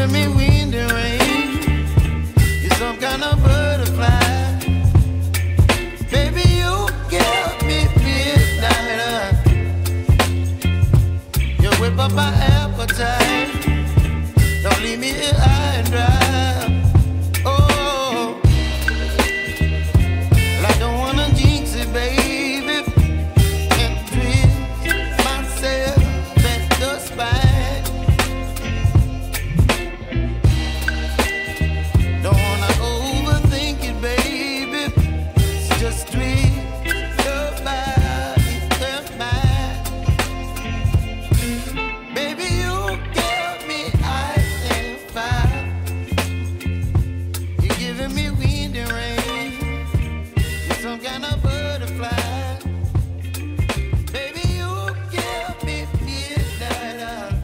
giving me wind and rain. You're some kind of butterfly. Baby, you give me midnight. You whip up my appetite. Don't leave me here high and dry. Oh, well, I don't wanna jinx it, baby, and twist myself at the spine. Don't wanna overthink it, baby. It's just twist your body and mine. Baby, you give me ice and fire. You're giving me wind and rain. You're some kind of butterfly. Baby, you give me midnight.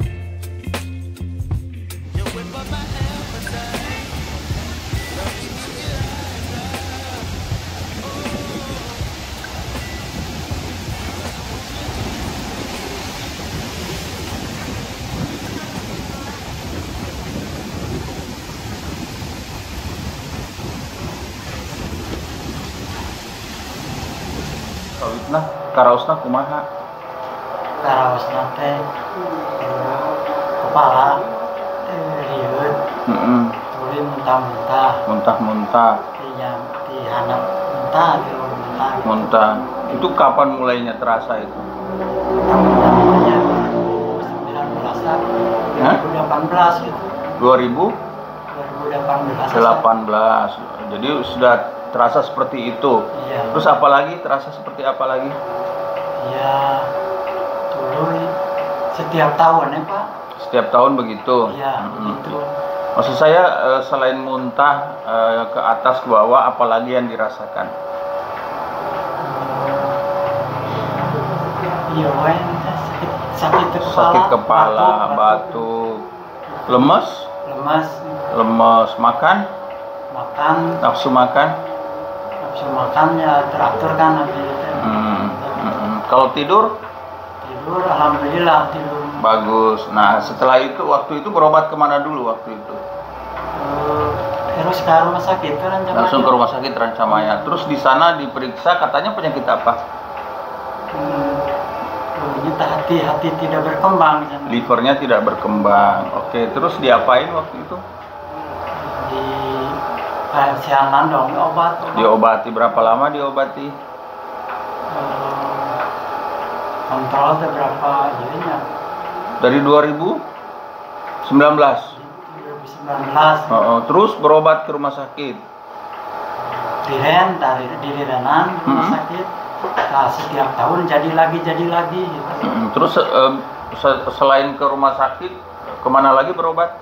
You whip up my appetite. Don't leave me here high and dry. Nah, karaosna kumaha? Karaosna teh kepala riweuh tuluy muntah-muntah Muntah-muntah. ti handap muntah ti muntah Muntah. Itu kapan mulainya terasa itu? namanya 2018 gitu 2018. 2018 Jadi sudah terasa seperti itu. iya Terus apa lagi? Terasa seperti apa lagi? iya tuluy setiap tahun ya Pak Setiap tahun begitu. iya begitu Maksud saya selain muntah ke atas ke bawah, apalagi yang dirasakan? iya wae sakit kepala Sakit kepala, batuk, lemes, lemas makan, nafsu makan. ya teratur kan nanti Kalau tidur alhamdulillah tidur bagus. Nah, setelah itu waktu itu berobat kemana dulu waktu itu? terus ke rumah sakit kan Langsung ke rumah sakit Rancamaya. Terus di sana diperiksa, katanya penyakit apa? hati tidak berkembang Livernya tidak berkembang. Oke, terus diapain waktu itu? di sialan dong obat Diobati berapa lama diobati? kontrol itu berapa jadinya Dari 2019. 2019 Terus berobat ke rumah sakit. di Renan rumah sakit. Nah, setiap tahun jadi lagi gitu. Terus selain ke rumah sakit, kemana lagi berobat?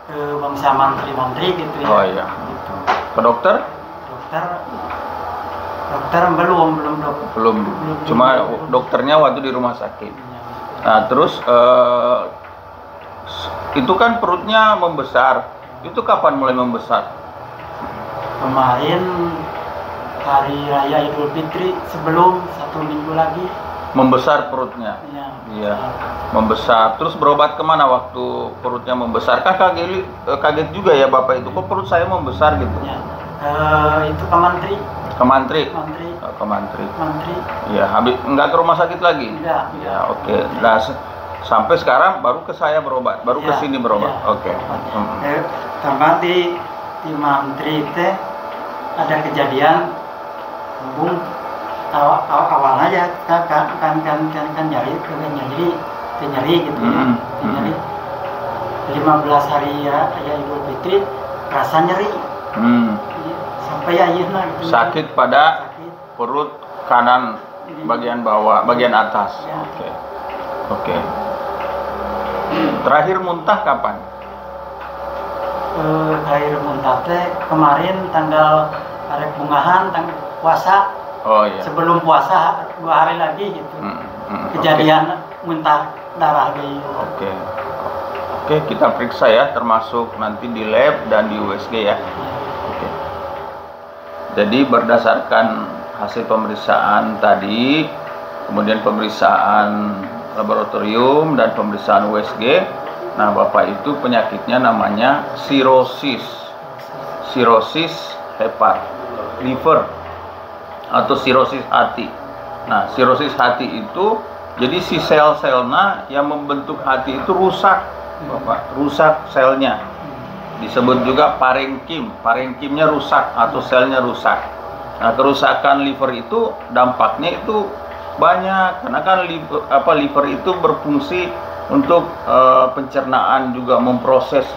Ke bangsa mantri gitu ya. Oh iya. Ke dokter? Dokter belum Belum. Cuma dokternya waktu di rumah sakit. Nah, terus itu kan perutnya membesar. Itu kapan mulai membesar? Kemarin hari raya Idul Fitri sebelum 1 minggu lagi Membesar perutnya. Iya. Membesar. Terus berobat kemana waktu perutnya membesar? Kan kaget juga ya Bapak itu. Kok perut saya membesar gitu? ya. Itu ke Mantri. Ke Mantri. Ke Mantri. Iya. Habis nggak ke rumah sakit lagi? Enggak. Ya oke. Nah, sampai sekarang baru ke saya berobat. Baru ke sini berobat. Oke. Tambah di Mantri teh ada kejadian awalnya ya kan nyari gitu nyari 15 hari ya Idul Fitri rasa nyeri sampai ayeuna gitu sakit pada perut kanan bagian bawah bagian atas. Oke. Terakhir muntah kapan? Terakhir muntah teh kemarin tanggal bungahan tanggal puasa. Oh iya. Sebelum puasa 2 hari lagi gitu. Kejadian muntah darah di. Oke, kita periksa ya, termasuk nanti di lab dan di USG ya. Oke. Jadi berdasarkan hasil pemeriksaan tadi, kemudian pemeriksaan laboratorium dan pemeriksaan USG, Nah, Bapak itu penyakitnya namanya sirosis. Sirosis hepat, liver, atau sirosis hati. Nah, sirosis hati itu jadi si sel-selnya yang membentuk hati itu rusak, Bapak. Rusak selnya. Disebut juga parenkim. Parenkimnya rusak atau selnya rusak. Nah, kerusakan liver itu dampaknya itu banyak, karena kan liver itu berfungsi untuk pencernaan, juga memproses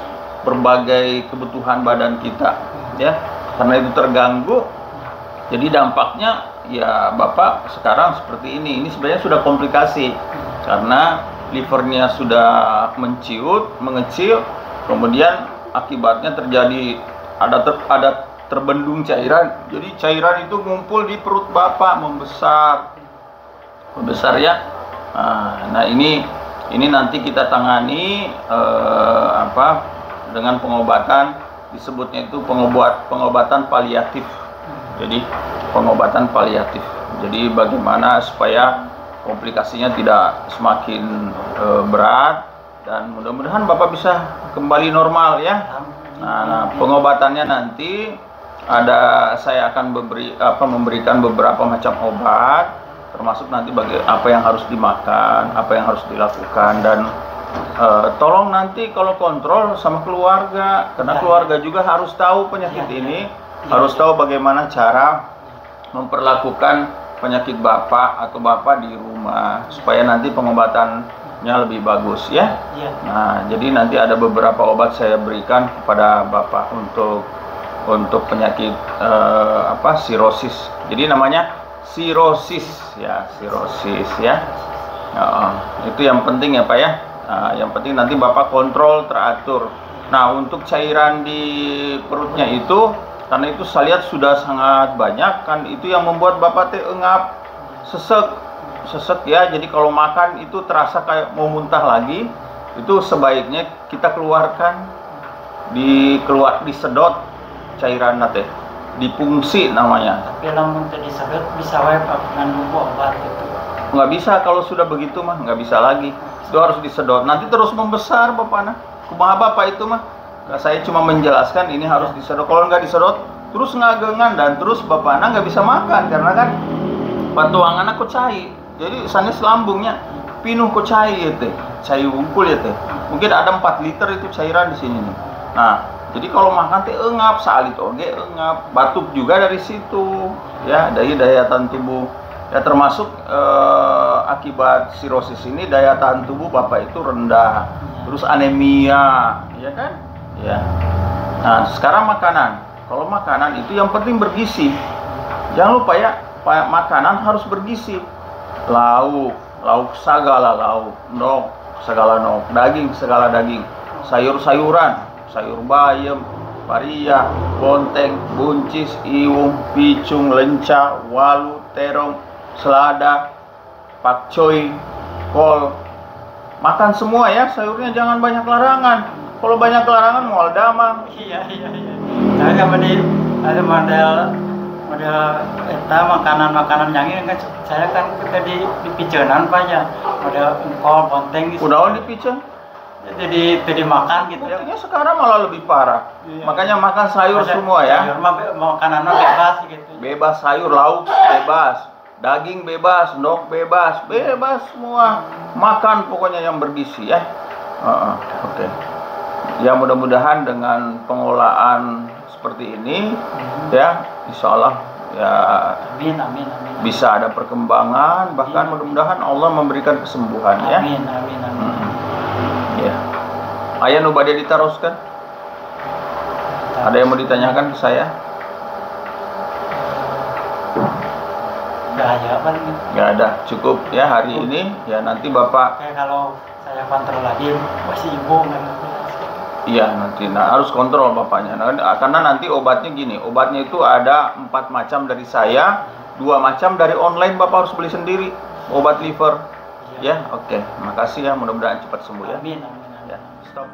berbagai kebutuhan badan kita, ya. Karena itu terganggu, jadi dampaknya ya Bapak sekarang seperti ini. Ini sebenarnya sudah komplikasi karena livernya sudah mengecil, kemudian akibatnya terjadi ada terbendung cairan. Jadi cairan itu ngumpul di perut Bapak, membesar ya. Nah, ini nanti kita tangani dengan pengobatan, disebutnya itu pengobatan paliatif. Jadi pengobatan paliatif. Jadi bagaimana supaya komplikasinya tidak semakin berat, dan mudah-mudahan Bapak bisa kembali normal ya. Nah, pengobatannya nanti saya akan memberikan beberapa macam obat, termasuk nanti apa yang harus dimakan, apa yang harus dilakukan, dan tolong nanti kalau kontrol sama keluarga, karena keluarga juga harus tahu penyakit ini, harus tahu bagaimana cara memperlakukan penyakit Bapak atau Bapak di rumah supaya nanti pengobatannya lebih bagus ya. Nah, jadi nanti ada beberapa obat saya berikan kepada Bapak untuk penyakit sirosis. Jadi namanya sirosis ya, itu yang penting ya Pak ya. Yang penting nanti Bapak kontrol teratur. Nah, untuk cairan di perutnya itu, karena itu saya lihat sudah sangat banyak kan, itu yang membuat Bapak engap, sesek ya. Jadi kalau makan itu terasa kayak mau muntah lagi, itu sebaiknya kita keluarkan, disedot cairan teh, dipungsi namanya. Tapi lamun tadi disedot bisa wae ngandung obat gitu. Nggak bisa kalau sudah begitu mah, nggak bisa lagi. Itu harus disedot. Nanti terus membesar Bapak. Kumaha Bapak itu mah? Saya cuma menjelaskan ini harus disedot. Kalau nggak disedot, terus ngagengan dan terus Bapak nggak bisa makan karena kan patuangan aku cai. Jadi sanes lambungnya pinuh ku cai ya teh, cai wungkul ya teh. Mungkin ada 4 liter itu cairan di sini nih. Nah, jadi kalau makan teh engap, salit oge engap, batuk juga dari situ. Ya, dari daya tahan tubuh. Ya termasuk akibat sirosis ini daya tahan tubuh Bapak itu rendah. Terus anemia, ya kan? Ya. Nah, sekarang makanan. Kalau makanan itu yang penting bergizi. Jangan lupa ya, makanan harus bergizi. Lauk segala lauk, segala daging segala daging, sayur-sayuran, sayur bayam, paria, bonteng, buncis, iwung, picung, lenca, walu, terong, selada, pakcoy, kol. Makan semua ya, sayurnya jangan banyak larangan. Kalau banyak larangan mual damang. Iya. Saya ada model makanan yang ini kan saya kan kita di picenan Pak ya. Model kol, bonteng gitu. Udah dipicen. Jadi makan gitu ya. Buktinya sekarang malah lebih parah. Iya. Makanya makan sayur semua ya. Sayur makanannya bebas gitu. Bebas sayur, lauk bebas. Daging bebas, ndok bebas semua. Makan pokoknya yang bergizi ya. Oke. Ya mudah-mudahan dengan pengolahan seperti ini ya, insya Allah ya amin. bisa ada perkembangan, bahkan mudah-mudahan Allah memberikan kesembuhan ya. Amin. Ya. Ayah nu bade ditaroskan? Ada yang mau ditanyakan ke saya? Nggak ada, cukup ya hari ini. Ya nanti Bapak. Oke, kalau saya kontrol lagi masih ibu Iya nanti, harus kontrol Bapaknya. Karena nanti obatnya gini, obatnya itu ada 4 macam dari saya, 2 macam dari online. Bapak harus beli sendiri obat liver. Ya, oke. Makasih ya, mudah-mudahan cepat sembuh ya. Amin. Ya, stop.